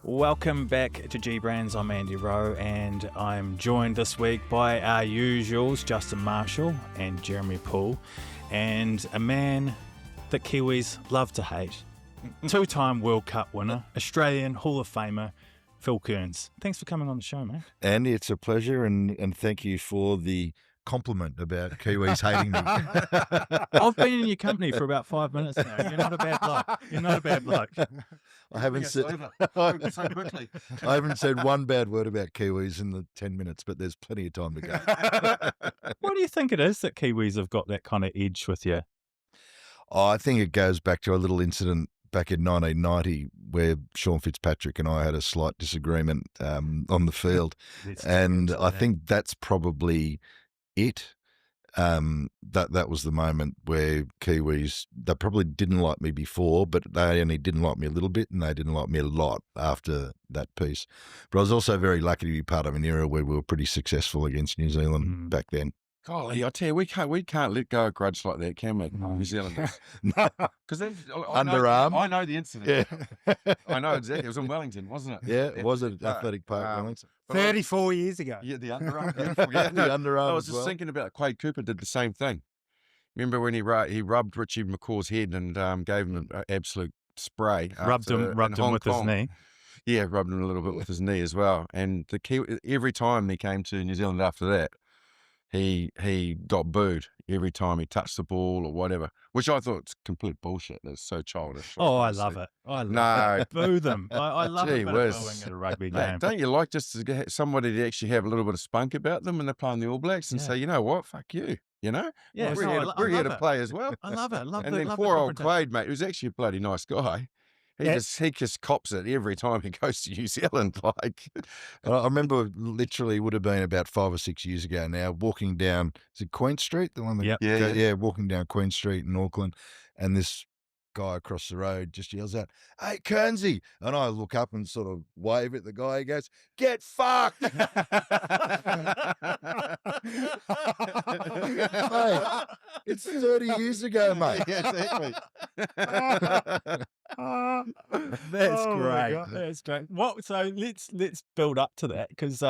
Welcome back to G Brands. I'm Andy Rowe, and I'm joined this week by our usuals, Justin Marshall and Jeremy Poole, and a man that Kiwis love to hate, two-time World Cup winner, Australian Hall of Famer, Phil Kearns. Thanks for coming on the show, mate. Andy, it's a pleasure, and thank you for the compliment about Kiwis hating me. I've been in your company for about 5 minutes now. You're not a bad bloke. You're not a bad bloke. I haven't said one bad word about Kiwis in the 10 minutes, but there's plenty of time to go. Why do you think it is that Kiwis have got that kind of edge with you? Oh, I think it goes back to a little incident back in 1990 where Sean Fitzpatrick and I had a slight disagreement on the field. And I think that's probably it. That was the moment where Kiwis, they probably didn't like me before, but they only didn't like me a little bit, and they didn't like me a lot after that piece. But I was also very lucky to be part of an era where we were pretty successful against New Zealand back then. Golly, I tell you, we can't let go of grudge like that, can we? New Zealanders. No. Because Underarm. I know the incident. Yeah. I know exactly. It was in Wellington, wasn't it? Yeah, it was at Athletic Park, Wellington. 34 years ago. Yeah, the underarm. Yeah, The underarm. I was as just well. thinking about Quade Cooper did the same thing. Remember when he rubbed Richie McCaw's head and gave him an absolute spray. Rubbed him with his knee. Yeah, rubbed him a little bit with his knee as well. And every time he came to New Zealand after that, he got booed every time he touched the ball or whatever, which I thought was complete bullshit. That's so childish. Oh, I love it. I love it. Boo them. I love Gee a bit whiz. of booing at a rugby Mate, game. don't you like just to get somebody to actually have a little bit of spunk about them when they're playing the All Blacks and say, you know what, fuck you, you know? Yeah, we're here to play as well. I love it. I love And the, then love poor the old Quade, mate, who's actually a bloody nice guy. He just cops it every time he goes to New Zealand. Like, I remember literally would have been about 5 or 6 years ago now, walking down, is it Queen Street? The one that, Yep. Yeah. walking down Queen Street in Auckland, and this guy across the road just yells out, "Hey, Kearnsy!" And I look up and sort of wave at the guy. He goes, "Get fucked!" Hey, it's 30 years ago, mate. Yeah, exactly. That's Oh, my great. God. That's great. So let's build up to that, because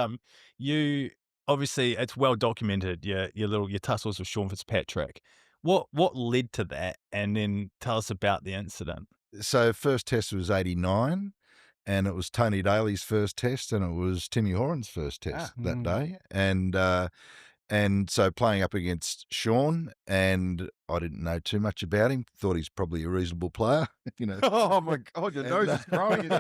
you obviously, it's well documented, your tussles with Sean Fitzpatrick. What led to that, and then tell us about the incident. So first test was 89, and it was Tony Daly's first test, and it was Timmy Horan's first test that day. And so playing up against Sean, and I didn't know too much about him. Thought he's probably a reasonable player, you know. Oh my God, your nose is growing.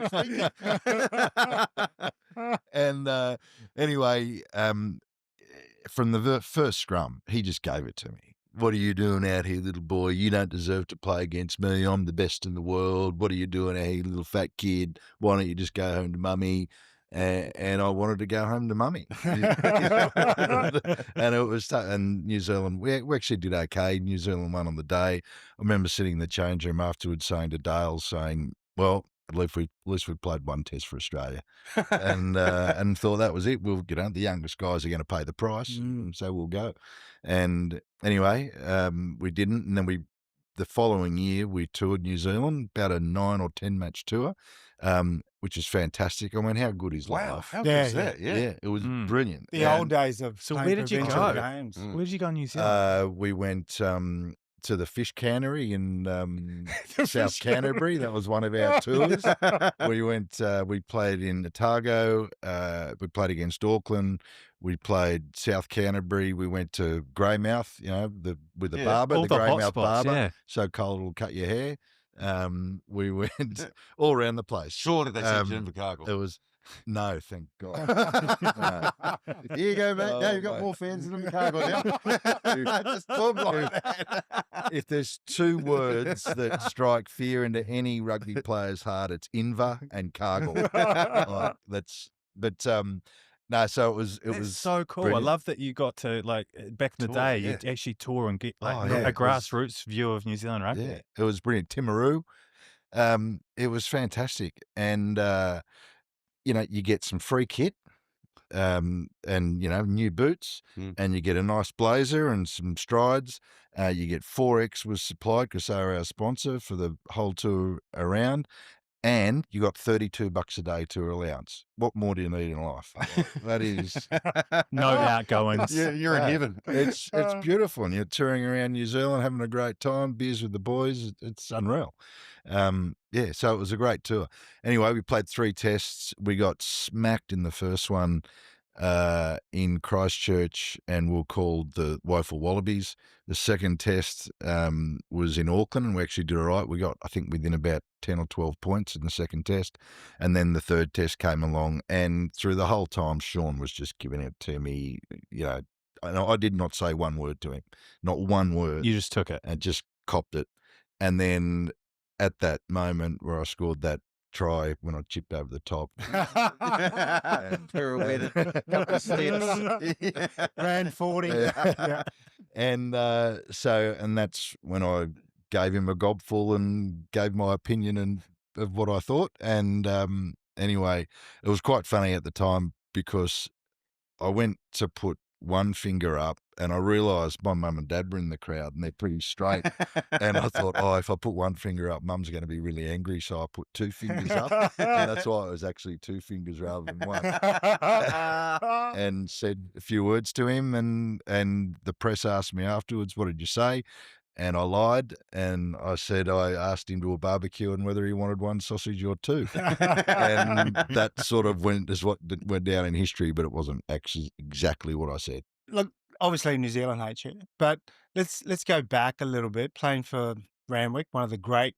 And anyway, from the first scrum, he just gave it to me. "What are you doing out here, little boy? You don't deserve to play against me. I'm the best in the world. What are you doing out here, little fat kid? Why don't you just go home to mummy?" And I wanted to go home to mummy. And it was, and New Zealand, we actually did okay. New Zealand won on the day. I remember sitting in the change room afterwards saying to Dale, well, at least we played one test for Australia, and thought that was it. We'll, the youngest guys are going to pay the price, so we'll go. And anyway, we didn't, and then the following year we toured New Zealand, about a 9 or 10 match tour, which is fantastic. I mean, how good is life? How good is that? Yeah, it was brilliant. The old days of So playing where did you provincial go? games. Where did you go in New Zealand? We went to the fish cannery in South Canterbury. That was one of our tours. We went. We played in Otago. We played against Auckland. We played South Canterbury. We went to Greymouth. With the barber, all the the hot Greymouth spots, barber. yeah. So cold it'll cut your hair. We went all around the place. Surely they sent you in Invercargill. It was. No, thank God. No. Here you go, mate. Oh, now you've got mate. more fans than Invercargill now. Just talk like that. If there's two words that strike fear into any rugby player's heart, it's Inver and Cargill. No, so it was so cool. brilliant. I love that you got to, back in the Tour, day, yeah. you'd actually tour and get Oh, yeah, a it was- grassroots view of New Zealand rugby. Yeah, it was brilliant. Timaru, it was fantastic, and you get some free kit, and new boots, and you get a nice blazer and some strides. You get 4X was supplied because they were our sponsor for the whole tour around. and you got $32 a day tour allowance. What more do you need in life? That is No outgoings. You're in heaven. It's beautiful, and you're touring around New Zealand, having a great time, beers with the boys. It's unreal. Yeah, so it was a great tour. Anyway, we played 3 tests. We got smacked in the first one in Christchurch, and we were called the woeful Wallabies. The second test was in Auckland, and we actually did all right. We got, I think, within about 10 or 12 points in the second test. And then the third test came along, and through the whole time, Sean was just giving it to me. You know, I did not say one word to him, not one word. You just took it. And just copped it. And then at that moment where I scored that try when I chipped over the top. Pirouetted, couple of steps. Ran 40. Yeah. And and that's when I gave him a gobful and gave my opinion of what I thought. And anyway, it was quite funny at the time because I went to put one finger up and I realised my mum and dad were in the crowd and they're pretty straight. And I thought, if I put one finger up, mum's going to be really angry. So I put 2 fingers up. And that's why it was actually 2 fingers rather than one. And said a few words to him. And the press asked me afterwards, what did you say? And I lied, and I said I asked him to a barbecue and whether he wanted 1 sausage or 2. And that sort of went down in history, but it wasn't actually exactly what I said. Look, obviously New Zealand hates you, but let's go back a little bit. Playing for Randwick, one of the great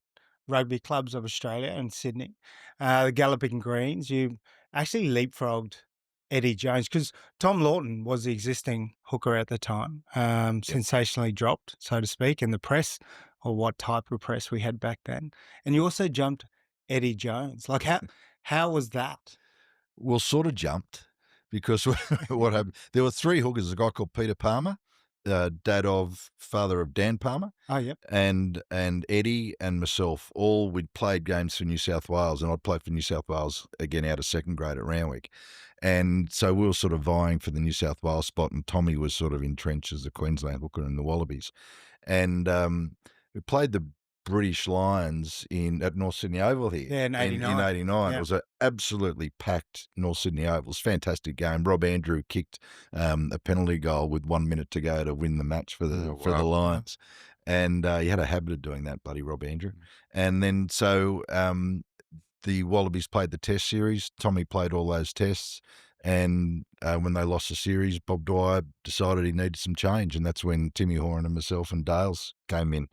rugby clubs of Australia and Sydney, the Galloping Greens, you actually leapfrogged Eddie Jones, because Tom Lawton was the existing hooker at the time, sensationally dropped, so to speak, in the press, or what type of press we had back then. And you also jumped Eddie Jones. Like, how was that? Well, sort of jumped, because what happened, there were 3 hookers, a guy called Peter Palmer, father of Dan Palmer. Oh, yep. And Eddie and myself, we'd played games for New South Wales, and I'd played for New South Wales again out of second grade at Randwick. And so we were sort of vying for the New South Wales spot, and Tommy was sort of entrenched as the Queensland hooker in the Wallabies. And we played the British Lions at North Sydney Oval here. Yeah, in 89. In 89. Yeah. It was an absolutely packed North Sydney Oval. It was a fantastic game. Rob Andrew kicked a penalty goal with 1 minute to go to win the match for the Lions. And he had a habit of doing that, bloody Rob Andrew. And then so the Wallabies played the test series. Tommy played all those tests. And when they lost the series, Bob Dwyer decided he needed some change. And that's when Timmy Horan and myself and Dales came in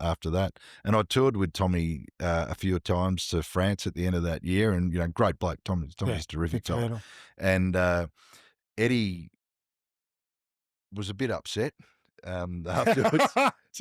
after that. And I toured with Tommy a few times to France at the end of that year. And, great bloke. Tommy's terrific guy. And Eddie was a bit upset afterwards,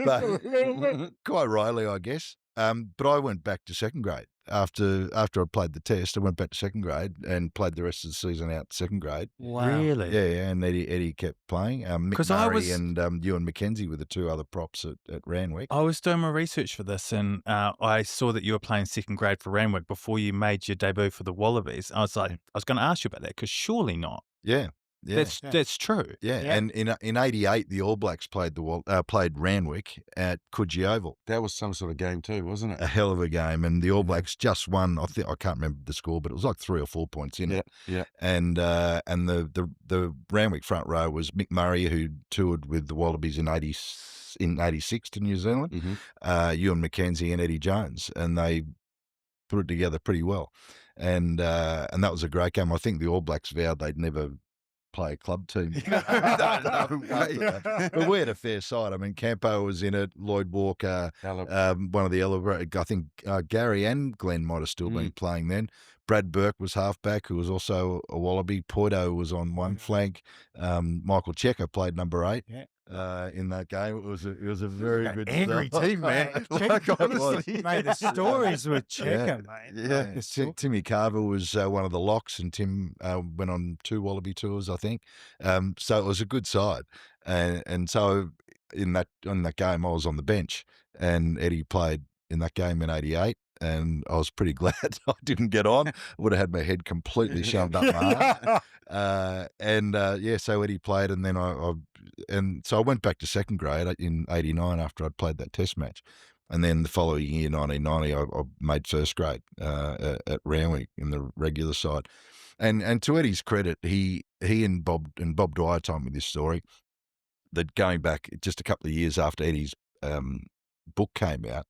but quite rightly, I guess. But I went back to second grade. After I played the test, I went back to second grade and played the rest of the season out second grade. Wow. Really? Yeah, and Eddie kept playing. Mick Murray and Ewan McKenzie were the 2 other props at Randwick. I was doing my research for this, and I saw that you were playing second grade for Randwick before you made your debut for the Wallabies. I was going to ask you about that, because surely not. Yeah. That's true. Yeah, and in '88, the All Blacks played Randwick at Coogee Oval. That was some sort of game too, wasn't it? A hell of a game, and the All Blacks just won. I can't remember the score, but it was like 3 or 4 points in it. Yeah. And the Randwick front row was Mick Murray, who toured with the Wallabies in '86 to New Zealand, Ewan McKenzie and Eddie Jones, and they put it together pretty well. And that was a great game. I think the All Blacks vowed they'd never play a club team. No way. But we had a fair side. I mean, Campo was in it, Lloyd Walker, one of the I think Gary and Glenn might have still been playing then. Brad Burke was halfback, who was also a Wallaby. Poito was on one flank. Michael Checker played number 8. Yeah. In that game, it was a very good angry team, man. Honestly, mate, the stories with Checker, mate. Yeah, Timmy Carver was one of the locks, and Tim went on 2 Wallaby tours, I think. So it was a good side, and so on that game, I was on the bench, and Eddie played in that game in '88. And I was pretty glad I didn't get on. I would have had my head completely shoved up my ass. So Eddie played, and then so I went back to second grade in '89 after I'd played that test match. And then the following year, 1990, I made first grade at Randwick in the regular side. And to Eddie's credit, he and Bob Dwyer told me this story, that going back just a couple of years after Eddie's book came out,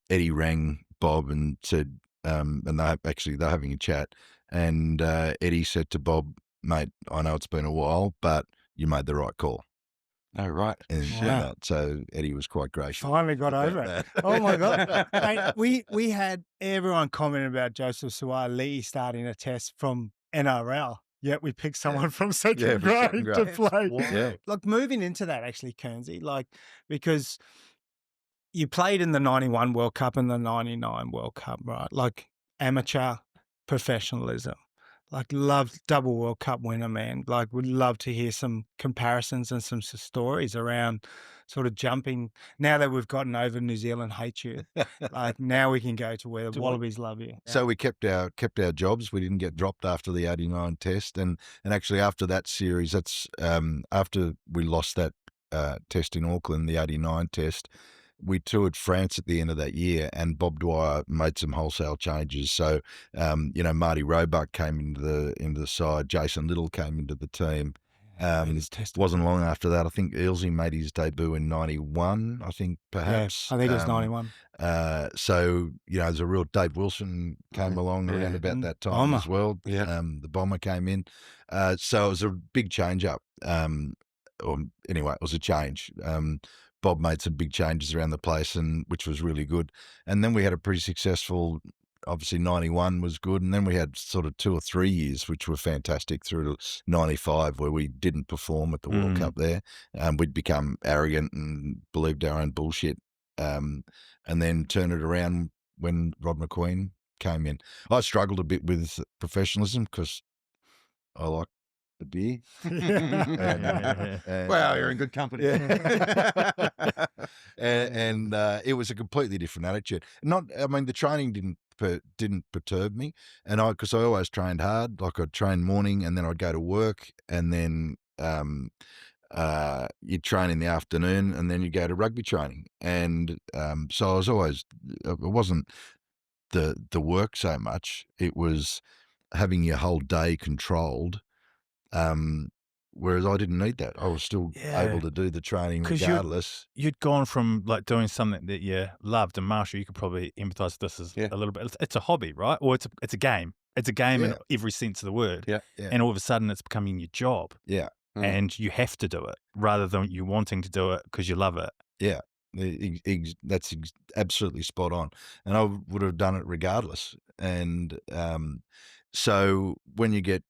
Eddie rang Bob and said, and they're having a chat, and Eddie said to Bob, "Mate, I know it's been a while, but you made the right call." Oh, right. And Wow. so Eddie was quite gracious. Finally got about over it. that. Oh my God. Mate, we had everyone commenting about Joseph Suaalii starting a test from NRL, yet we picked someone from second from second grade to grade. play. Yeah. Like moving into that actually, Kearnsy, because you played in the 91 World Cup and the 99 World Cup, right? Like amateur professionalism. Like, love double World Cup winner, man. Like, would love to hear some comparisons and some stories around sort of jumping. Now that we've gotten over New Zealand hate you, like now we can go to where the Wallabies love you. So we kept our jobs. We didn't get dropped after the '89 test, and actually after that series, that's after we lost that test in Auckland, the '89 test. We toured France at the end of that year, and Bob Dwyer made some wholesale changes. So, Marty Roebuck came into the side. Jason Little came into the team. Wasn't long after that. I think Ealesy made his debut in '91. I think perhaps. Yeah, I think it was 91. So there's a real Dave Wilson came along around about that time Bomber. as well. Yeah. The Bomber came in. So it was a big change up. Or anyway, it was a change. Bob made some big changes around the place, and which was really good. And then we had a pretty successful, obviously 91 was good, and then we had sort of 2 or 3 years which were fantastic through to 95 where we didn't perform at the World Cup there. We'd become arrogant and believed our own bullshit, and then turn it around when Rod McQueen came in. I struggled a bit with professionalism because I like the beer. Well, you're in good company. Yeah. and it was a completely different attitude. The training didn't perturb me, and because I always trained hard. Like I'd train morning, and then I'd go to work, and then you'd train in the afternoon, and then you go to rugby training, and so I was always. It wasn't the work so much. It was having your whole day controlled. Whereas I didn't need that. I was still able to do the training regardless. You'd gone from like doing something that you loved, and Marshall, you could probably empathise with this a little bit. It's a hobby, right? Or it's a game. It's a game in every sense of the word. Yeah. And all of a sudden, it's becoming your job. Yeah. And you have to do it rather than you wanting to do it because you love it. Yeah. That's absolutely spot on. And I would have done it regardless. And so when you get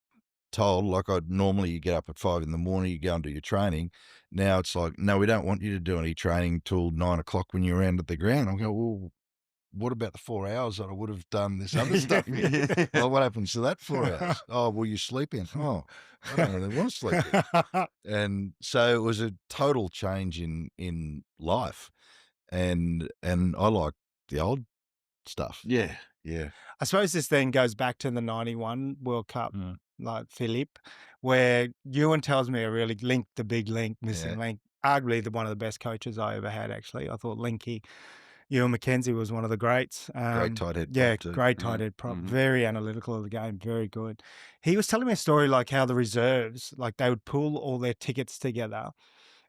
told, like normally you get up at 5 a.m, you go and do your training. Now it's like, no, we don't want you to do any training till 9 o'clock when you're around at the ground. I go, well, what about the 4 hours that I would have done this other stuff? Well, what happens to that 4 hours? Oh, well, you sleep in. Oh, I don't really want to sleep in. And so it was a total change in life. And I like the old stuff. Yeah. Yeah. I suppose this then goes back to the 91 World Cup, like Philippe, where Ewan tells me I really linked the big link, missing link. Arguably one of the best coaches I ever had, actually. I thought Ewan McKenzie was one of the greats. Great tight head. Yeah, prop too. great tight head prop. Very analytical of the game, very good. He was telling me a story like how the reserves, like they would pull all their tickets together,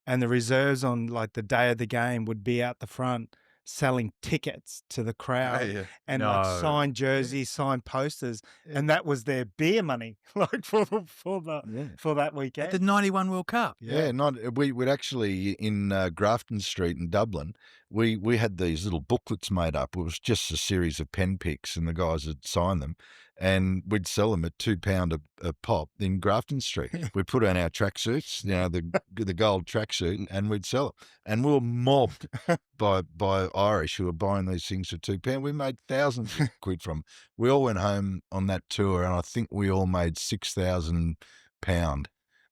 and the reserves on like the day of the game would be out the front selling tickets to the crowd and like signed jerseys, signed posters, and that was their beer money, like for that weekend. The 91 World Cup. We'd actually in Grafton Street in Dublin, we had these little booklets made up. It was just a series of pen picks, and the guys would sign them, and we'd sell them at £2 a pop in Grafton Street. We'd put on our tracksuits, the gold tracksuit, and we'd sell it. And we were mobbed by Irish who were buying these things for £2. We made thousands of quid from them. We all went home on that tour, and I think we all made £6,000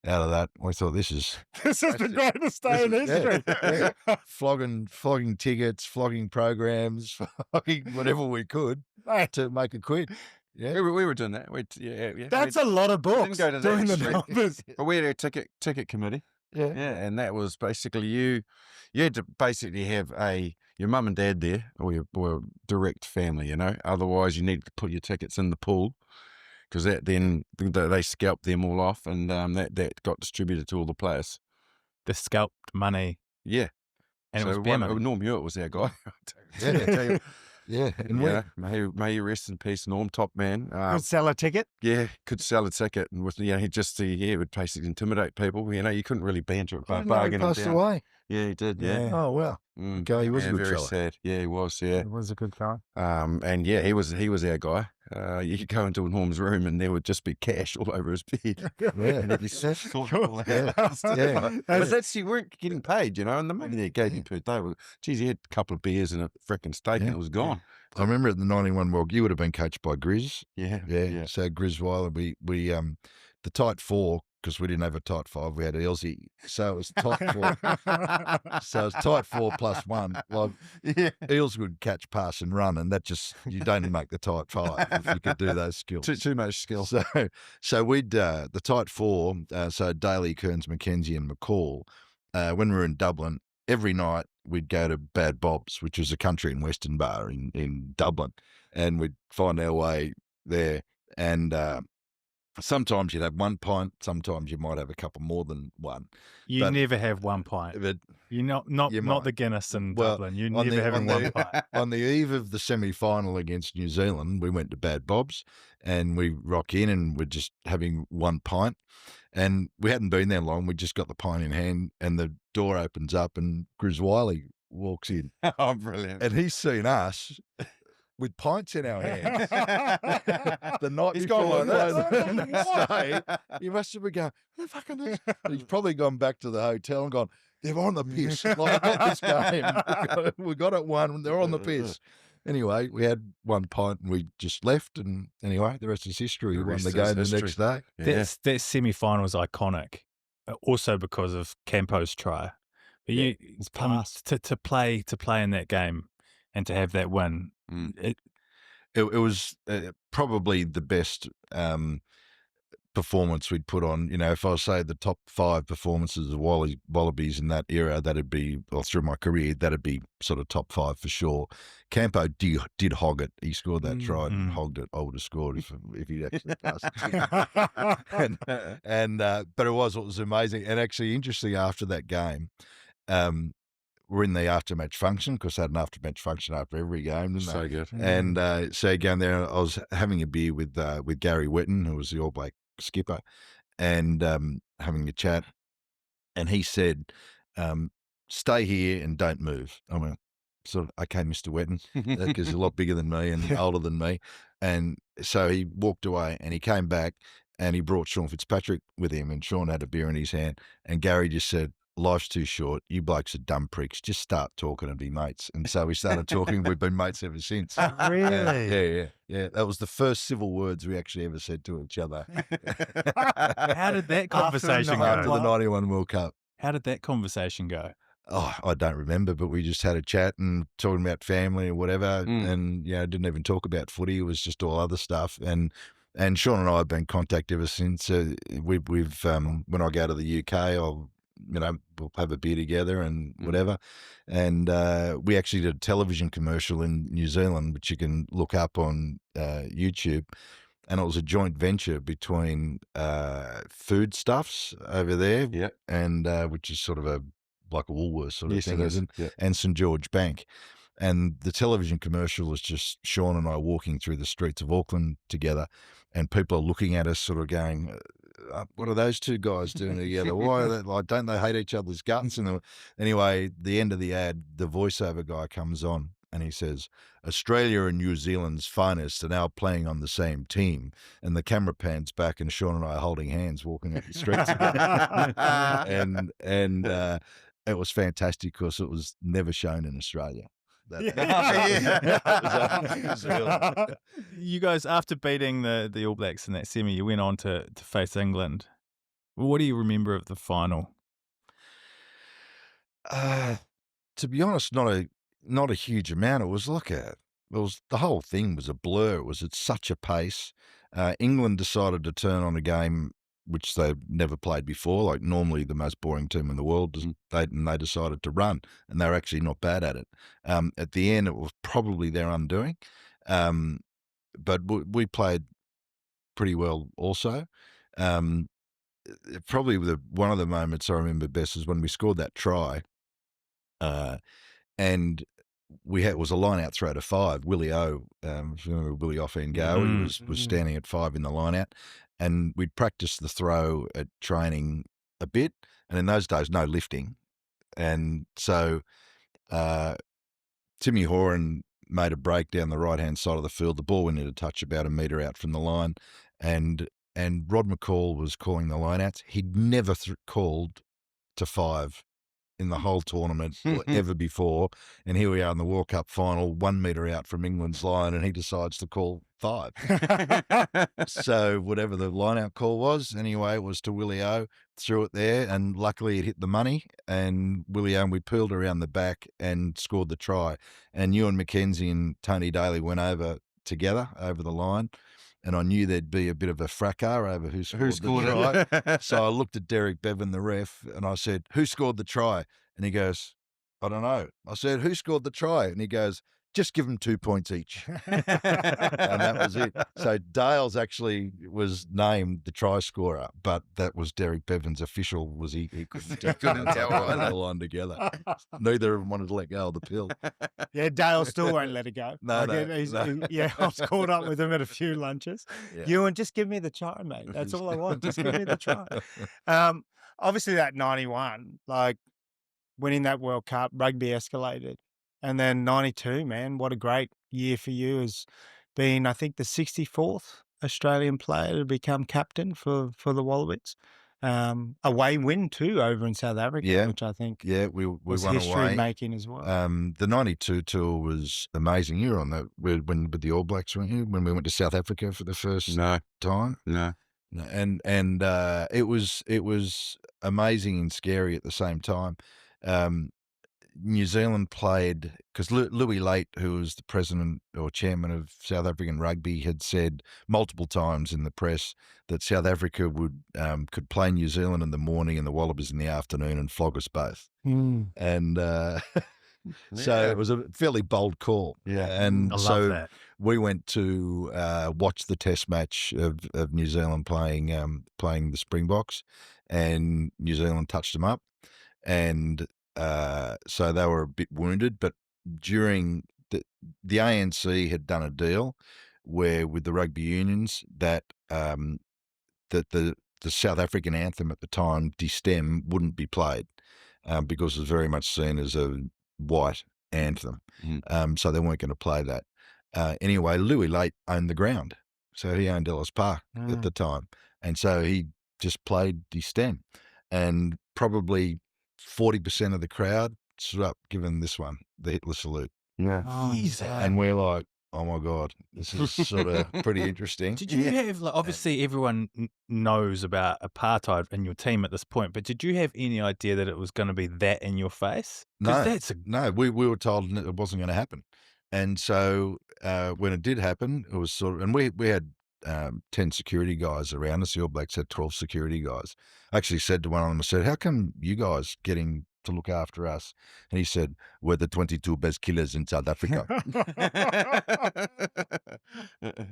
out of that. We thought this is the greatest day in history. Flogging tickets, flogging programs, flogging whatever we could to make a quid. Yeah, we were doing that. That's a lot of books. Didn't go to doing that the extreme. numbers. But we had a ticket committee. Yeah. Yeah, and that was basically you had to basically have your mum and dad there, or your direct family, Otherwise, you need to put your tickets in the pool, because then they scalped them all off, and that got distributed to all the players. The scalped money. Yeah. And so it was beer money. Norm Hewitt was our guy. Yeah. Yeah. And may he rest in peace, Norm, top man. Could sell a ticket. Yeah, could sell a ticket, and with he would basically intimidate people. You couldn't really banter it, bargain he him passed down. away. Yeah, he did. Yeah. Oh, wow. Okay, he was a good very fella. sad. Yeah, he was. Yeah. It was a good guy. And yeah, he was our guy. You could go into Norm's room and there would just be cash all over his bed. Yeah. And he'd be thoughtful. Yeah. But you weren't getting paid, and the money they gave you per day was, geez, you had a couple of beers and a freaking steak and it was gone. I remember at the 91 World, you would have been coached by Grizz. Yeah. Yeah. So Grizz Weiler, we the tight four, because we didn't have a tight five, we had Elsie. So it was tight four. So it's tight 4 plus 1. Like, Eels would catch, pass, and run, and that just, you don't make the tight 5 if you could do those skills. Too much skill. So we'd the tight 4. So Daly, Kearns, McKenzie, and McCall. When we were in Dublin, every night we'd go to Bad Bob's, which was a country and western bar in Dublin, and we'd find our way there. And sometimes you'd have 1 pint, sometimes you might have a couple more than one. You never have 1 pint. But You're not the Guinness in Dublin. You're on never the- having on 1 pint. On the eve of the semi-final against New Zealand, we went to Bad Bob's and we rock in and we're just having 1 pint. And we hadn't been there long. We just got the pint in hand and the door opens up and Grizz Wiley walks in. Oh, brilliant. And he's seen us with pints in our hands. The night He's before gone like the next day, he must have been going, what the fuck are this? He's probably gone back to the hotel and gone, they're on the piss. Like, not this game. We got it one, they're on the piss. Anyway, we had 1 pint and we just left, and anyway, the rest is history. We won the game the next day. Yeah. That semi-final was iconic, also because of Campo's try. But It's past. to play in that game and to have that win, It was probably the best performance we'd put on. If I say the top 5 performances of Wallabies in that era, that'd be, or through my career, that'd be sort of top 5 for sure. Campo did hog it. He scored that try and hogged it. I would have scored if he'd actually passed it. But it was amazing. And actually, interesting, after that game, we're in the after-match function, because I had an after-match function after every game, didn't So I? good. And so going there, I was having a beer with Gary Whitten, who was the All Black skipper, and having a chat. And he said, stay here and don't move. I went, okay, Mr. Whitten, because he's a lot bigger than me and older than me. And so he walked away and he came back and he brought Sean Fitzpatrick with him, and Sean had a beer in his hand. And Gary just said, life's too short. You blokes are dumb pricks. Just start talking and be mates. And so we started talking. We've been mates ever since. Really? Yeah. That was the first civil words we actually ever said to each other. how did that conversation After go? the 91 World Cup. How did that conversation go? Oh, I don't remember, but we just had a chat and talking about family or whatever. And, didn't even talk about footy. It was just all other stuff. And Sean and I have been in contact ever since. We've when I go to the UK, I'll, we'll have a beer together and whatever. And we actually did a television commercial in New Zealand, which you can look up on YouTube. And it was a joint venture between Foodstuffs over there, and which is sort of like a Woolworths sort of thing, isn't it? And St George Bank. And the television commercial was just Sean and I walking through the streets of Auckland together, and people are looking at us sort of going, what are those two guys doing together? Why are they, like, don't they hate each other's guts? And anyway, the end of the ad, the voiceover guy comes on and he says, Australia and New Zealand's finest are now playing on the same team. And the camera pans back and Sean and I are holding hands walking up the streets. and it was fantastic because it was never shown in Australia. You guys, after beating the All Blacks in that semi, you went on to face England. What do you remember of the final? To be honest, not a huge amount. It was the whole thing was a blur. It was at such a pace. England decided to turn on a game which they've never played before. Like normally the most boring team in the world, they decided to run, and they're actually not bad at it. At the end, it was probably their undoing, but we played pretty well also. Probably one of the moments I remember best is when we scored that try, and it was a line-out throw to 5. Willie O, if you remember Willie Off-End-Go, he was standing at 5 in the line-out, and we'd practiced the throw at training a bit, and in those days, no lifting. And so Timmy Horan made a break down the right-hand side of the field. The ball went into touch about a metre out from the line, and Rod McCall was calling the line-outs. He'd never called to 5 in the whole tournament or ever before. And here we are in the World Cup final, 1 metre out from England's line, and he decides to call 5. So whatever the line-out call was, anyway, it was to Willie O, threw it there, and luckily it hit the money. And Willie O, we peeled around the back and scored the try. And Ewan McKenzie and Tony Daly went over together over the line. And I knew there'd be a bit of a fracas over who scored the try. So I looked at Derek Bevan, the ref, and I said, "Who scored the try?" And he goes, "I don't know." I said, "Who scored the try?" And he goes, "Just give them 2 points each." And that was it. So Dales actually was named the try scorer, but that was Derek Bevan's official. He couldn't tell the line together. Neither of them wanted to let go of the pill. Yeah, Dale still won't let it go. No. Yeah, I was caught up with him at a few lunches. Yeah. Ewan, just give me the try, mate. That's all I want. Just give me the try. Obviously, that 91, like winning that World Cup, rugby escalated. And then 92, man, what a great year for you as being, I think, the 64th Australian player to become captain for the Wallabies. Away win too over in South Africa, which I think we was won history away. making as well. The 92 tour was amazing. You were on that with the All Blacks, weren't you? When we went to South Africa for the first time? No. And it was amazing and scary at the same time. New Zealand played, because Louis Late, who was the president or chairman of South African Rugby, had said multiple times in the press that South Africa could play New Zealand in the morning and the Wallabies in the afternoon and flog us both. And so it was a fairly bold call. Yeah, and I love so that. we went to watch the Test match of New Zealand playing the Springboks, and New Zealand touched them up, and so they were a bit wounded. But during the ANC had done a deal where with the rugby unions that the South African anthem at the time, Destem, wouldn't be played because it was very much seen as a white anthem. So they weren't going to play that. Anyway, Louis Late owned the ground. So he owned Ellis Park at the time. And so he just played Destem. And probably 40% of the crowd stood up giving this one, the Hitler salute. Yeah. And we're like, oh my God, this is sort of pretty interesting. Did you have, like, obviously everyone knows about apartheid in your team at this point, but did you have any idea that it was going to be that in your face? No, we were told it wasn't going to happen. And so when it did happen, it was sort of, and we had 10 security guys around us. The All Blacks had 12 security guys. I actually said to one of them, I said, how come you guys getting to look after us? And he said, we're the 22 best killers in South Africa.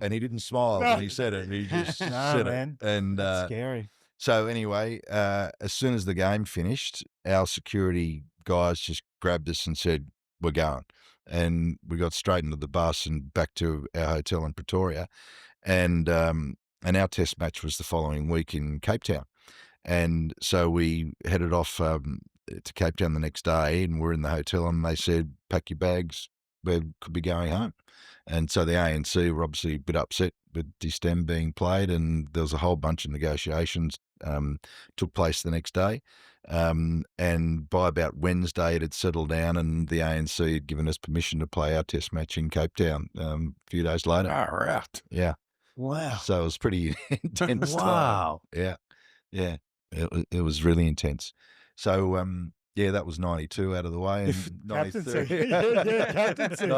And he didn't smile when he said it. He just said it. And that's scary. So anyway, as soon as the game finished, our security guys just grabbed us and said, we're going. And we got straight into the bus and back to our hotel in Pretoria. And our test match was the following week in Cape Town. And so we headed off to Cape Town the next day, and we're in the hotel, and they said, pack your bags, we could be going home. And so the ANC were obviously a bit upset with Destem being played, and there was a whole bunch of negotiations took place the next day. And by about Wednesday, it had settled down, and the ANC had given us permission to play our test match in Cape Town a few days later. All right. Yeah. Wow. So it was pretty intense. Wow. Yeah. It was really intense. So, that was 92 out of the way. And 93. Captaincy. Yeah, captaincy. I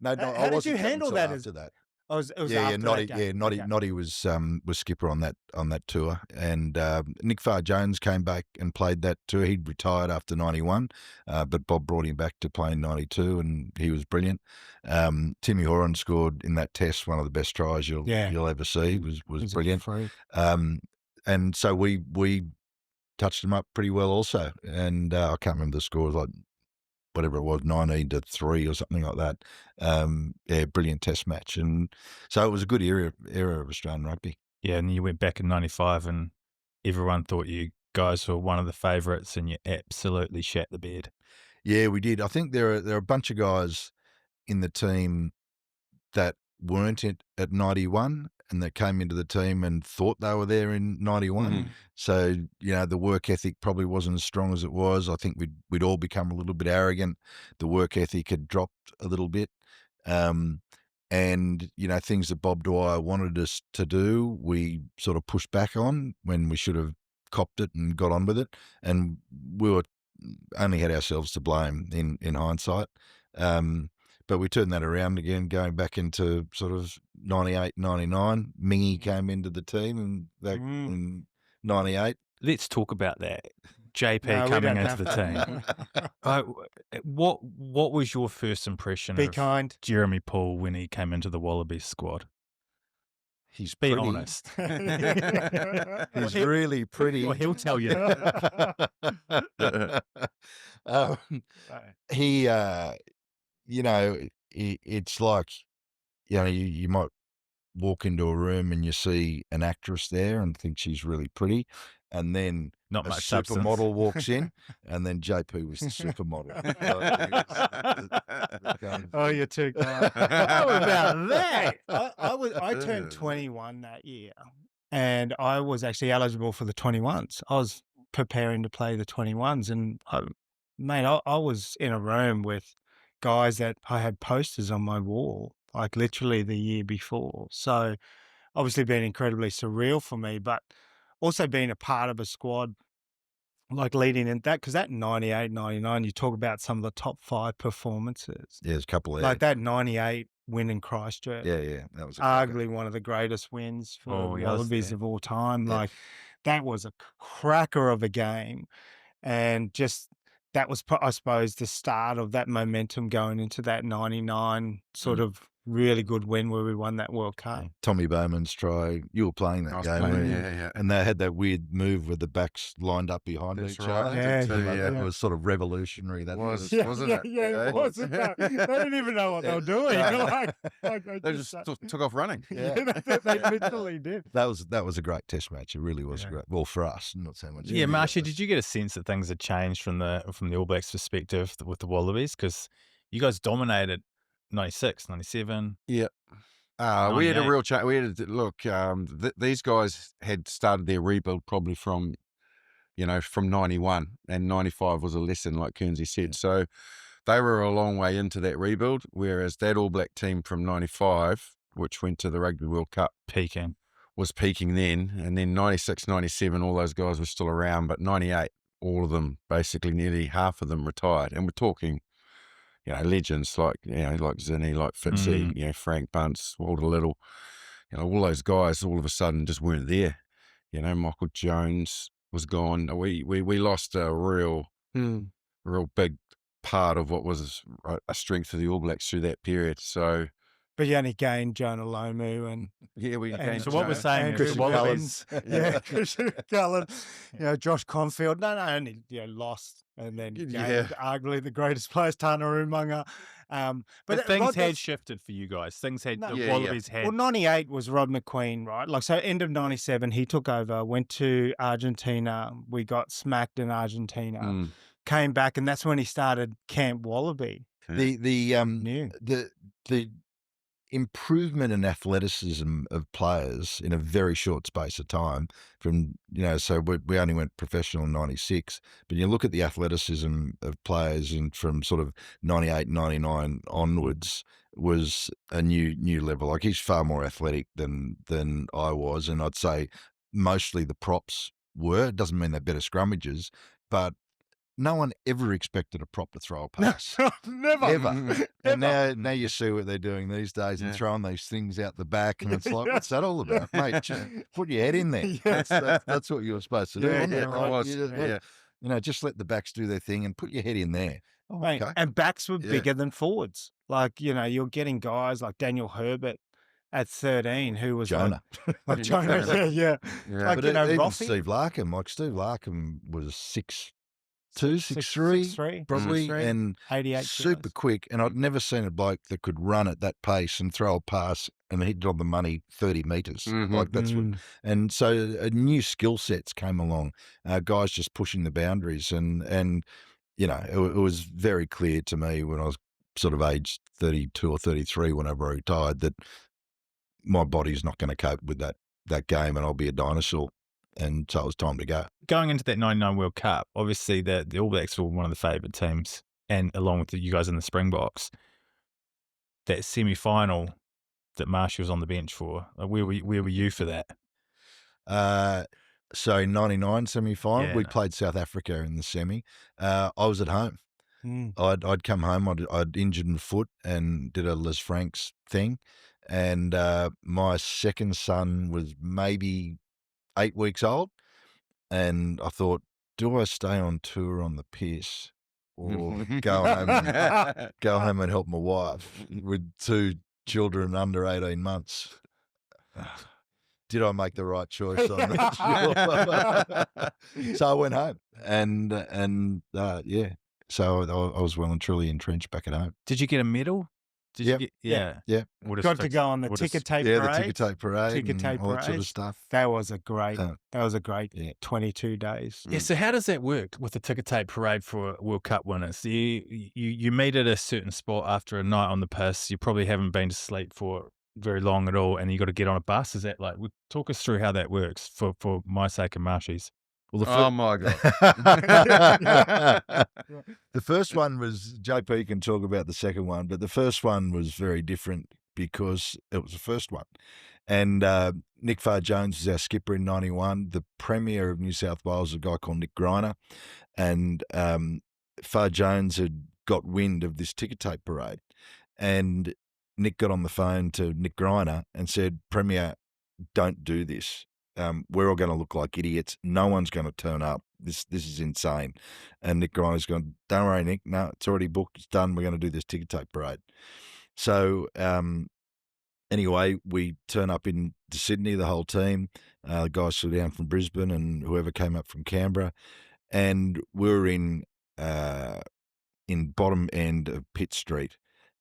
How did you wasn't handle captain that till as after that? Oh, it was Yeah, after Noddy, that game. Okay. Noddy was skipper on that tour, and Nick Farr-Jones came back and played that tour. He'd retired after 91, but Bob brought him back to play in 92, and he was brilliant. Timmy Horan scored in that test one of the best tries you'll ever see. Was He's a brilliant. freak. And so we touched him up pretty well also, and I can't remember the scores, like whatever it was, 19-3 or something like that. Yeah, brilliant test match. And so it was a good era of Australian rugby. Yeah, and you went back in 95 and everyone thought you guys were one of the favourites and you absolutely shat the bed. Yeah, we did. I think there are a bunch of guys in the team that weren't at 91 and that came into the team and thought they were there in 91. Mhm. So, the work ethic probably wasn't as strong as it was. I think we'd all become a little bit arrogant. The work ethic had dropped a little bit. And, things that Bob Dwyer wanted us to do, we sort of pushed back on when we should have copped it and got on with it. And we only had ourselves to blame in hindsight. But we turned that around again, going back into sort of 98, 99. Mingy came into the team and back in 98. Let's talk about that. JP No, we coming don't into have the to. team. What was your first impression Be of kind. Jeremy Poole when he came into the Wallabies squad? He's Be pretty. honest. He's really pretty. Well, he'll tell you. He, it's like, you might walk into a room and you see an actress there and think she's really pretty, and then Not a much substance. supermodel walks in, and then JP was the supermodel. Oh, you're too kind. How about that? I turned 21 that year, and I was actually eligible for the 21s. I was preparing to play the 21s, and I was in a room with guys that I had posters on my wall, like literally the year before. So obviously been incredibly surreal for me, but also being a part of a squad, like leading in that, because that 98, 99, you talk about some of the top 5 performances. Yeah, there's a couple of Like that 98 win in Christcrutch. Yeah, that was Arguably one of the greatest wins for yeah, I was Wallabies there. of all time. Yeah. Like that was a cracker of a game. And just that was, I suppose, the start of that momentum going into that 99 sort of really good win where we won that World Cup. Tommy Bowman's try. You were playing I that was game, playing, weren't you? yeah. And they had that weird move with the backs lined up behind That's each right. other. Yeah, That was sort of revolutionary. That Was. was. Yeah, it was. They didn't even know what they were doing. They just took off running. Yeah, they literally did. That was a great test match. It really was great. Well, for us, not so much. Yeah, Marsha, did you get a sense that things had changed from the All Blacks perspective with the Wallabies? Because you guys dominated 96, 97. Yeah. We had a 98. real change. We had look. These guys had started their rebuild probably from 91, and 95 was a lesson, like Kearns said. So they were a long way into that rebuild. Whereas that All Black team from 95, which went to the Rugby World Cup, Peaking. was peaking then, and then 96, 97, all those guys were still around. But 98, all of them, basically nearly half of them retired, and we're talking. Legends like Zinni, like Fitzy, Frank Bunce, Walter Little, all those guys all of a sudden just weren't there. Michael Jones was gone. We lost a real big part of what was a strength of the All Blacks through that period. So, but you only gained Jonah Lomu and we gained. So what we're saying is Christian the Wallabies. Christian Cullen, Josh Confield. No, only lost and then gained arguably the greatest players, Tana Umaga. But things had shifted for you guys. Things had the Wallabies had. Well, 98 was Rod McQueen, right? Like so, end of 97, he took over, went to Argentina. We got smacked in Argentina. Came back, and that's when he started Camp Wallaby. The improvement in athleticism of players in a very short space of time from, so we only went professional in 96, but you look at the athleticism of players from sort of 98, 99 onwards was a new level. Like he's far more athletic than I was. And I'd say mostly the props were. It doesn't mean they're better scrummages, but no one ever expected a prop to throw a pass. Never. Ever. And now you see what they're doing these days and throwing these things out the back, and it's like, what's that all about, mate? Just put your head in there. That's what you were supposed to do. You know, just let the backs do their thing and put your head in there. Oh, Mate, okay. and backs were bigger than forwards. Like, you know, you're getting guys like Daniel Herbert at 13 who was Jonah. like Jonah, yeah. Like, But you know, even Rossi. Steve Larkham was 6'2", 6'3", probably, 6'3", and 88 super kilos. quick. And I'd never seen a bloke that could run at that pace and throw a pass and hit it on the money 30 metres. Like that's what. And so new skill sets came along. Guys just pushing the boundaries, and you know, it was very clear to me when I was sort of age 32 or 33 whenever I retired that my body's not going to cope with that game, and I'll be a dinosaur. And so it was time to go. Going into that 99 World Cup, obviously the All Blacks were one of the favourite teams, and along with you guys in the Springboks, that semi-final that Marshall was on the bench for, where were you for that? So in 99 semi-final, Yeah, we no. played South Africa in the semi. I was at home. I'd come home. I'd injured my foot and did a Les Franks thing. And my second son was maybe 8 weeks old. And I thought, do I stay on tour on the piss or go home and help my wife with 2 children under 18 months? Did I make the right choice? I'm not sure. So I went home and yeah. So I was well and truly entrenched back at home. Did you get a medal? Did you get, Yeah. Would to go on the ticker tape Yeah, parade. the ticker tape parade Ticker and tape all that sort of parade. stuff. That was a great 22 days. Yeah, so how does that work with the ticker tape parade for World Cup winners? You meet at a certain spot after a night on the piss. You probably haven't been to sleep for very long at all, and you got to get on a bus. Is that like? Talk us through how that works for my sake and Marshy's. Well, Oh my God. the first one was, JP can talk about the second one, but the first one was very different because it was the first one. And Nick Farr-Jones was our skipper in 91. The Premier of New South Wales was a guy called Nick Greiner. And Farr-Jones had got wind of this ticker tape parade. And Nick got on the phone to Nick Greiner and said, Premier, don't do this. We're all going to look like idiots. No one's going to turn up. This is insane. And Nick Greiner's gone, don't worry, Nick. No, it's already booked. It's done. We're going to do this ticker tape parade. So anyway, we turn up into Sydney, the whole team. The guys flew down from Brisbane and whoever came up from Canberra. And we're in bottom end of Pitt Street.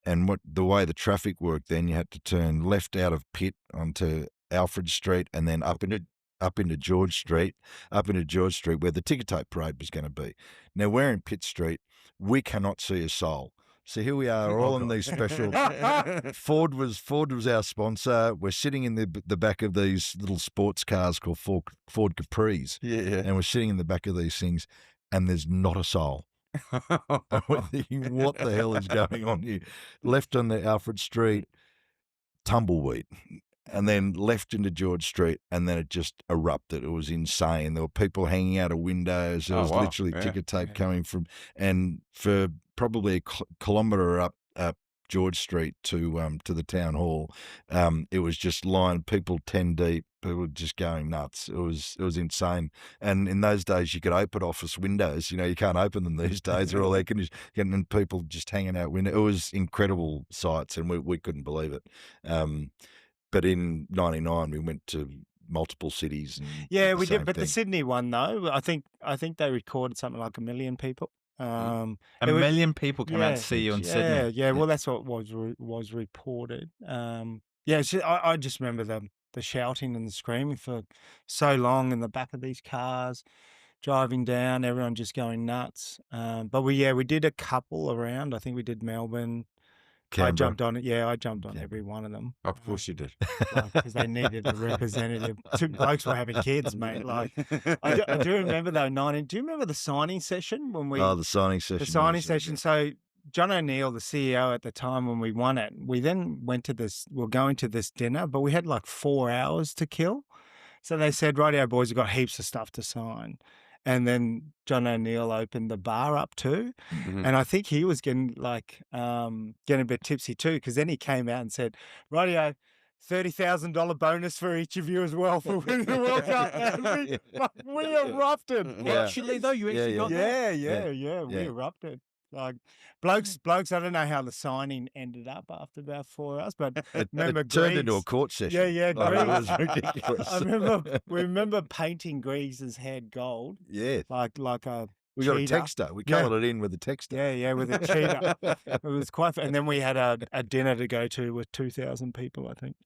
And the way the traffic worked then, you had to turn left out of Pitt onto Alfred Street and then up into George Street, where the ticker tape parade was going to be. Now we're in Pitt Street. We cannot see a soul. So here we are, all in these special. Ford was our sponsor. We're sitting in the back of these little sports cars called Ford Capris. Yeah. And we're sitting in the back of these things, and there's not a soul. We're thinking, what the hell is going on here? Left on the Alfred Street, tumbleweed. And then left into George Street, and then it just erupted. It was insane. There were people hanging out of windows. There was literally ticker tape coming from, and for probably a kilometre up George Street to the town hall, it was just lined, people 10 deep. People just going nuts. It was insane. And in those days, you could open office windows. You know, you can't open them these days. They're all air conditioned, and people just hanging out windows. It was incredible sights, and we couldn't believe it. But in 99, we went to multiple cities. Yeah, we did. But the Sydney one, though, I think they recorded something like 1 million people. A million people come out to see you in Sydney. Yeah. Well, that's what was reported. So I just remember the shouting and the screaming for so long in the back of these cars, driving down, everyone just going nuts. But we did a couple around. I think we did Melbourne. Canberra. I jumped on it. Yeah, I jumped on every one of them. Of course you did. Because they needed a representative. 2 blokes were having kids, mate. Like, I do remember though, 19. Do you remember the signing session when we? Oh, the signing session. The signing session. So John O'Neill, the CEO at the time when we won it, we then went to this. We're going to this dinner, but we had like 4 hours to kill. So they said, "Rightio, boys, we've got heaps of stuff to sign." and then John O'Neill opened the bar up too, Mhm. and I think he was getting getting a bit tipsy too, because then he came out and said, "Rightio, $30,000 bonus for each of you as well for winning the World Cup." And we erupted. Yeah. Actually, though, you actually got that. Yeah, we Yeah. erupted. Like blokes. I don't know how the signing ended up after about 4 hours, but remember It turned into a Griggs- court session. Yeah, Like, it Griggs. was ridiculous. we remember painting Griggs' head gold, Yeah. like a We got a cheetah. texter. We Yeah. coloured it in with a texter. Yeah, with a cheetah. It was quite. And then we had a dinner to go to with 2,000 people, I think.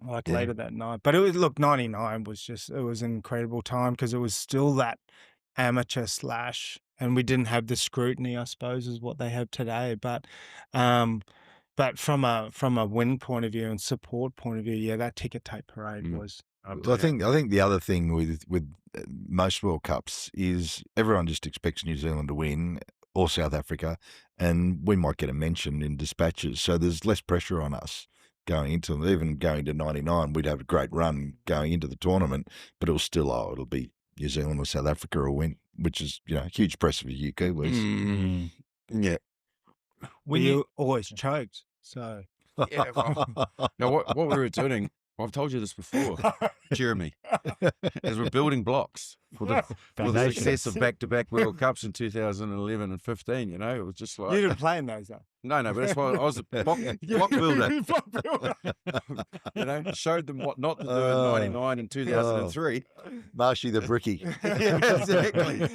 Like Yeah. later that night. But it was 99 was it was an incredible time because it was still that amateur / and we didn't have the scrutiny, I suppose, is what they have today. But from a win point of view and support point of view, yeah, that ticker tape parade was. Well, I think the other thing with most World Cups is everyone just expects New Zealand to win or South Africa, and we might get a mention in dispatches. So there's less pressure on us going into them. Even going to 99, we'd have a great run going into the tournament, but it'll be New Zealand or South Africa or win, which is huge press for you Kiwis. Mm. Yeah. When you always choked, so Yeah. Now, what we were doing, I've told you this before, Jeremy, as we're building blocks for the success of back-to-back World Cups in 2011 and 15, it was just like... you didn't play in those though. No, but that's why I was a block builder. Showed them what not to do in 99 and 2003. Marshy the Bricky. Yeah, exactly.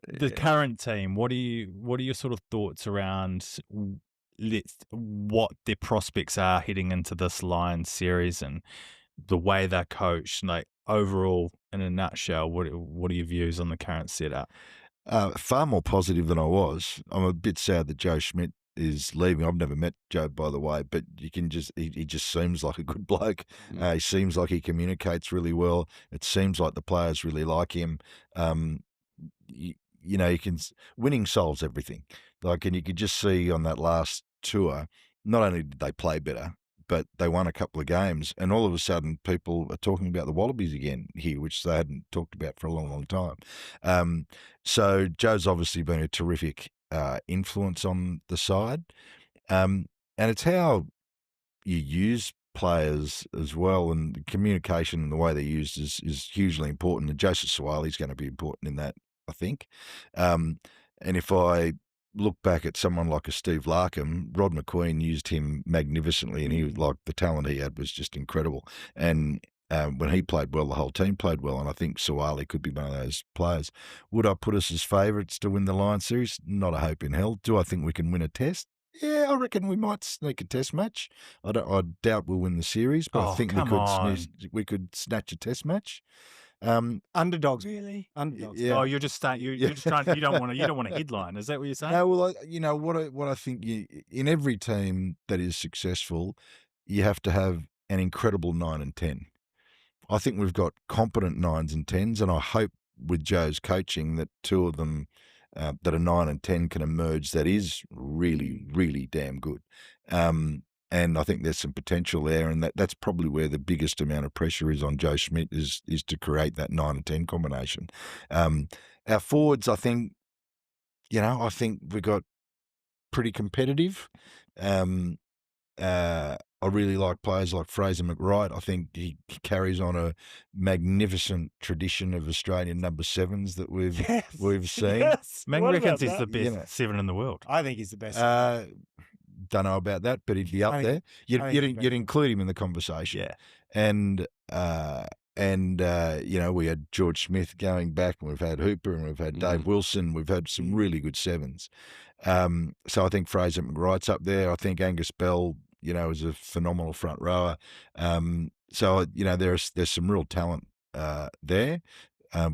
The current team, what are your sort of thoughts around what their prospects are heading into this Lions series and the way they're coached? Like overall, in a nutshell, what are your views on the current setup? Far more positive than I was. I'm a bit sad that Joe Schmidt is leaving. I've never met Joe, by the way, but he just seems like a good bloke. He seems like he communicates really well. It seems like the players really like him. Winning solves everything. And you could just see on that last tour, not only did they play better, but they won a couple of games, and all of a sudden people are talking about the Wallabies again here, which they hadn't talked about for a long, long time. So Joe's obviously been a terrific influence on the side, and it's how you use players as well, and the communication and the way they're used is hugely important. And Joseph Suwali's going to be important in that, I think. And if I look back at someone like a Steve Larkham, Rod McQueen used him magnificently, and he was like, the talent he had was just incredible. And when he played well, the whole team played well, and I think Suwali could be one of those players. Would I put us as favourites to win the Lions series? Not a hope in hell. Do I think we can win a test? Yeah, I reckon we might sneak a test match. I doubt we'll win the series, but I think we could snatch a test match. Underdogs, really? Underdogs. Yeah. Oh, you're just trying. You don't want to headline. Is that what you're saying? No, well, what I think in every team that is successful, you have to have an incredible 9 and 10. I think we've got competent 9s and 10s, and I hope with Joe's coaching that two of them that are 9 and 10 can emerge. That is really, really damn good. And I think there's some potential there, and that's probably where the biggest amount of pressure is on Joe Schmidt is to create that 9 and 10 combination. Our forwards, I think we got pretty competitive. I really like players like Fraser McWright. I think he carries on a magnificent tradition of Australian number 7s that we've seen. Yes. Mang What reckons about he's the that? best 7 in the world. I think he's the best. Don't know about that, but he'd be up I there. think You'd include him in the conversation. Yeah. And we had George Smith going back, and we've had Hooper, and we've had Dave Wilson. We've had some really good 7s. So I think Fraser McWright's up there. I think Angus Bell, is a phenomenal front rower. So there's some real talent there,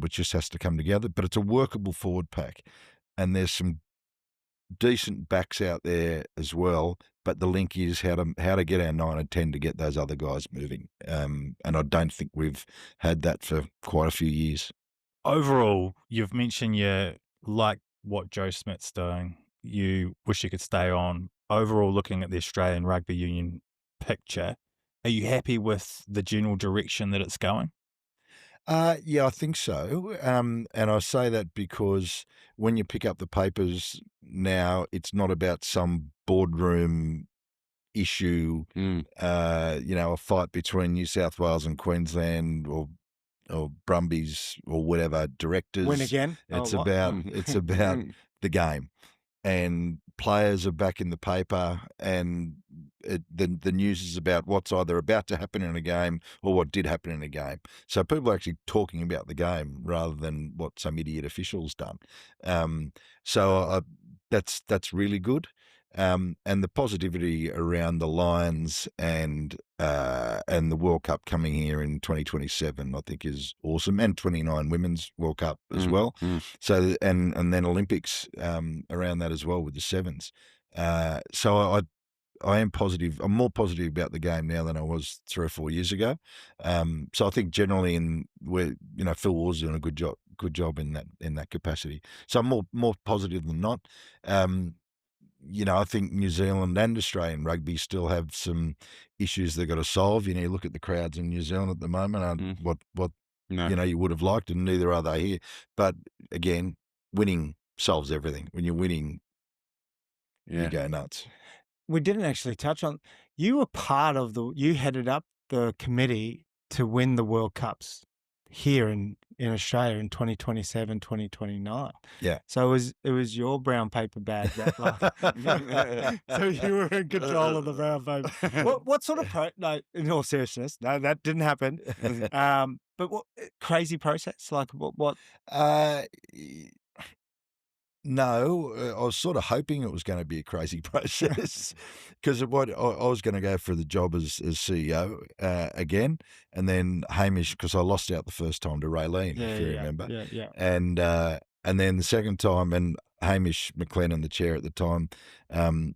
which just has to come together. But it's a workable forward pack, and there's some decent backs out there as well. But the link is how to get our 9 and 10 to get those other guys moving. And I don't think we've had that for quite a few years. Overall, you've mentioned you like what Joe Smith's doing. You wish you could stay on. Overall, looking at the Australian Rugby Union picture, are you happy with the general direction that it's going? Yeah, I think so. And I say that because when you pick up the papers now, it's not about some boardroom issue, Mm. a fight between New South Wales and Queensland or Brumbies or whatever directors. Win again? It's Oh, what? about the game, and players are back in the paper, and the news is about what's either about to happen in a game or what did happen in a game. So people are actually talking about the game rather than what some idiot official's done. So that's really good. And the positivity around the Lions and the World Cup coming here in 2027, I think, is awesome, and 29 Women's World Cup as well. So and then Olympics around that as well with the sevens. So I am positive. I'm more positive about the game now than I was 3 or 4 years ago. So I think generally Phil Ward's doing a good job in that capacity. So I'm more positive than not. I think New Zealand and Australian rugby still have some issues they've got to solve. You look at the crowds in New Zealand at the moment, what No. you would have liked, and neither are they here. But again, winning solves everything. When you're winning, you go nuts. We didn't actually touch on, you were you headed up the committee to win the World Cups here in Australia in 2027, 2029. Yeah. So it was your brown paper bag that so you were in control of the brown paper. What sort of no, in all seriousness, no, that didn't happen. But what crazy process? Like what? No, I was sort of hoping it was going to be a crazy process because I was going to go for the job as CEO again, and then Hamish, because I lost out the first time to Raylene, if you remember. Yeah. And then the second time, and Hamish McLennan, the chair at the time,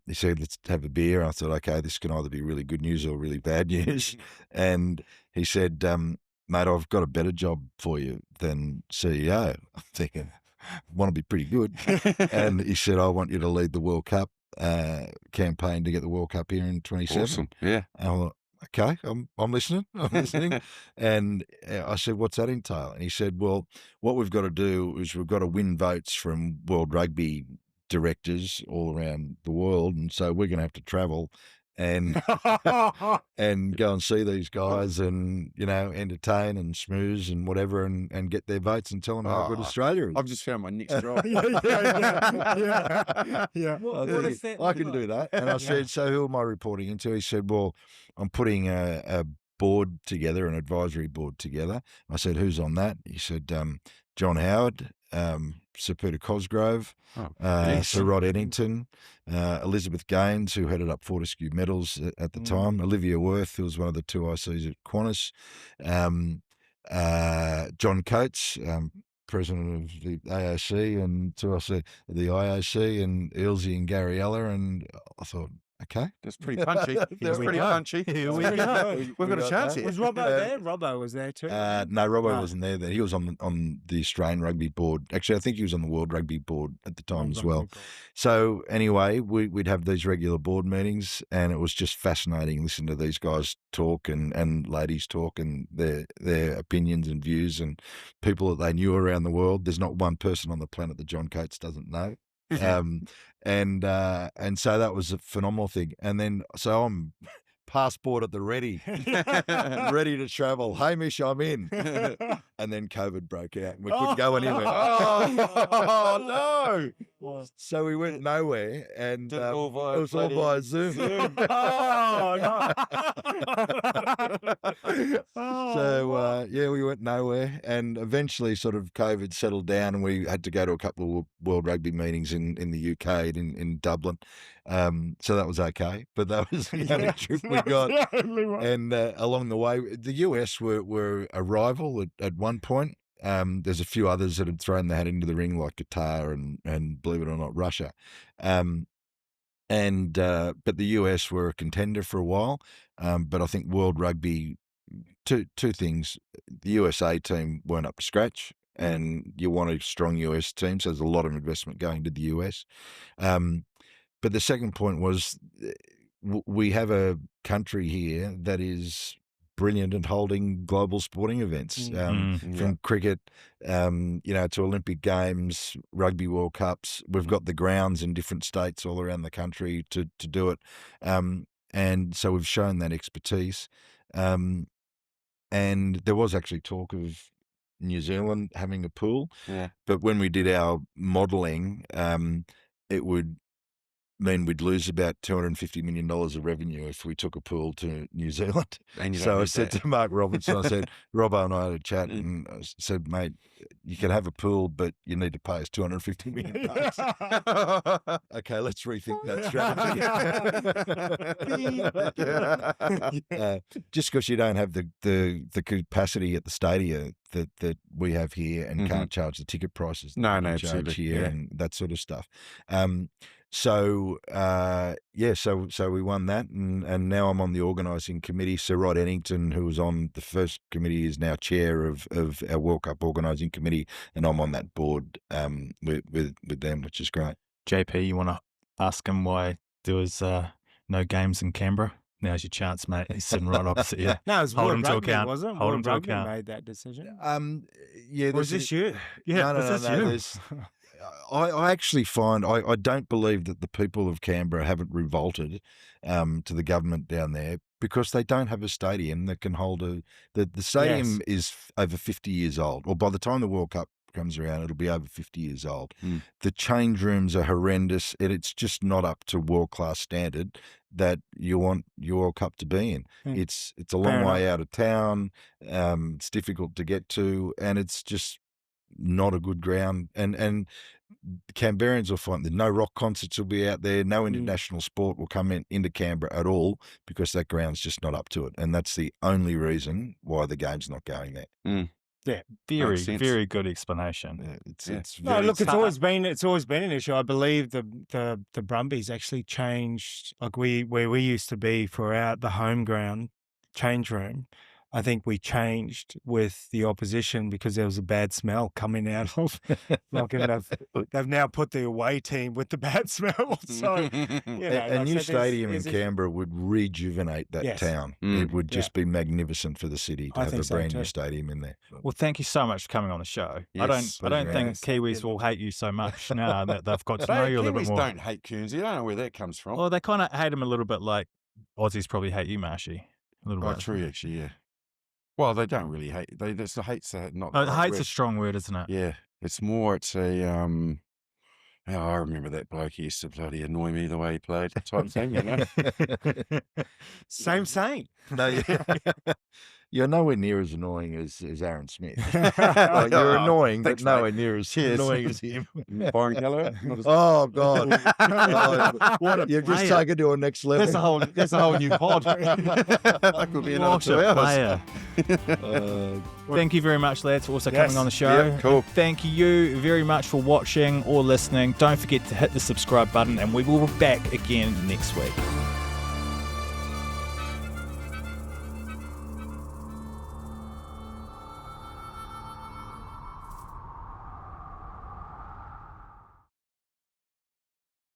he said, "Let's have a beer." I thought, okay, this can either be really good news or really bad news. And he said, "Mate, I've got a better job for you than CEO." I'm thinking, want to be pretty good. And he said, "I want you to lead the World Cup campaign to get the World Cup here in 27. Awesome. Yeah. And I thought, okay, I'm listening. I'm listening. And I said, "What's that entail?" And he said, "Well, what we've got to do is we've got to win votes from World Rugby directors all around the world. And so we're going to have to travel and and go and see these guys and, entertain and schmooze and whatever and get their votes and tell them how good Australia is." I've just found my next job. Yeah. I can do that. And I said, "So who am I reporting into?" He said, "Well, I'm putting a board together, an advisory board together." I said, "Who's on that?" He said, "John Howard, Sir Peter Cosgrove, Sir Rod Eddington, Elizabeth Gaines, who headed up Fortescue Metals at the time, Olivia Worth, who was one of the two ICs at Qantas, John Coates, president of the AOC, and two IC, the IOC, and Ilse and Gabriella." And I thought, okay, That's pretty punchy. That's pretty punchy. Here we go. We've got a chance here. Was Robbo there? Robbo was there too. No, Robbo wasn't there then. He was on the Australian Rugby Board. Actually, I think he was on the World Rugby Board at the time as well. So anyway, we'd have these regular board meetings, and it was just fascinating listening to these guys talk and ladies talk and their opinions and views and people that they knew around the world. There's not one person on the planet that John Coates doesn't know. And so that was a phenomenal thing. And then, so I'm passport at the ready, ready to travel. "Hamish, I'm in." And then COVID broke out and we couldn't go anywhere. Oh, no. So we went nowhere, and Did it all via it was all via Zoom. So we went nowhere, and eventually sort of COVID settled down, and we had to go to a couple of World Rugby meetings in the UK, in Dublin. So that was okay, but that was the only trip we got. And along the way, the US were a rival at one point. There's a few others that had thrown their hat into the ring, like Qatar and believe it or not, Russia. But the US were a contender for a while. But I think World Rugby, two things: the USA team weren't up to scratch, and you want a strong US team, so there's a lot of investment going to the US. But the second point was, we have a country here that is brilliant at holding global sporting events, from cricket, to Olympic Games, Rugby World Cups. We've got the grounds in different states all around the country to do it. And so we've shown that expertise. And there was actually talk of New Zealand having a pool. Yeah. But when we did our modelling, it would mean we'd lose about $250 million of revenue if we took a pool to New Zealand. And you don't So I need said that. to Mark Robertson, I said, Robbo and I had a chat, and I said, mate, you can have a pool, but you need to pay us $250 million. Okay, let's rethink that strategy. Just because you don't have the capacity at the stadia that we have here and can't charge the ticket prices that No, we can absolutely. charge here Yeah. and that sort of stuff. So we won that, and now I'm on the organising committee. Sir Rod Ennington, who was on the first committee, is now chair of our World Cup organising committee, and I'm on that board with them, which is great. JP, you want to ask him why there was no games in Canberra? Now's your chance, mate. He's sitting right opposite you. No, it was Hold World him to Rugby, account. wasn't it? Hold him World to Rugby account. made that decision. Yeah, Or was there's this you? Yeah, no, was this you? there's- I actually find I don't believe that the people of Canberra haven't revolted to the government down there because they don't have a stadium that can hold the stadium is over 50 years old, or by the time the World Cup comes around, it'll be over 50 years old. The change rooms are horrendous, and it's just not up to world-class standard that you want your World Cup to be in. It's a long Fair way out of town. It's difficult to get to, and it's just not a good ground. And Canberrans will find that no rock concerts will be out there, no international sport will come into Canberra at all because that ground's just not up to it. And that's the only reason why the game's not going there. Very, Makes sense. very good explanation. Yeah, it's No, very look, it's tough. always been an issue. I believe the Brumbies actually changed, like where we used to be for the home ground change room. I think we changed with the opposition because there was a bad smell coming out of. Like, and they've now put the away team with the bad smell. So a new stadium in Canberra would rejuvenate that town. It would just be magnificent for the city to I have think a so brand too. new stadium in there. Well, thank you so much for coming on the show. Yes, I don't think yes. Kiwis will hate you so much now that they've got to know you a little bit Kiwis more. don't hate Kearns. You don't know where that comes from. Well, they kind of hate him a little bit like Aussies probably hate you, Marshy. A little Oh, bit. true, actually, yeah. Well, they don't really hate. It's the hate's not. Oh, the right hate's a word. strong word, isn't it? Yeah, it's more. It's a. Oh, I remember that bloke. He used to bloody annoy me the way he played, type thing. You know. Same. No, you're nowhere near as annoying as Aaron Smith. Like, you're annoying, but Thanks, mate. nowhere near as Cheers. annoying as him. Byron Keller. Oh God! You've just player. taken to a next level. That's a whole new pod. That could be another What 2 a hours. player. Thank you very much, lads, for also coming on the show. Yeah, cool. Thank you very much for watching or listening. Don't forget to hit the subscribe button, and we will be back again next week.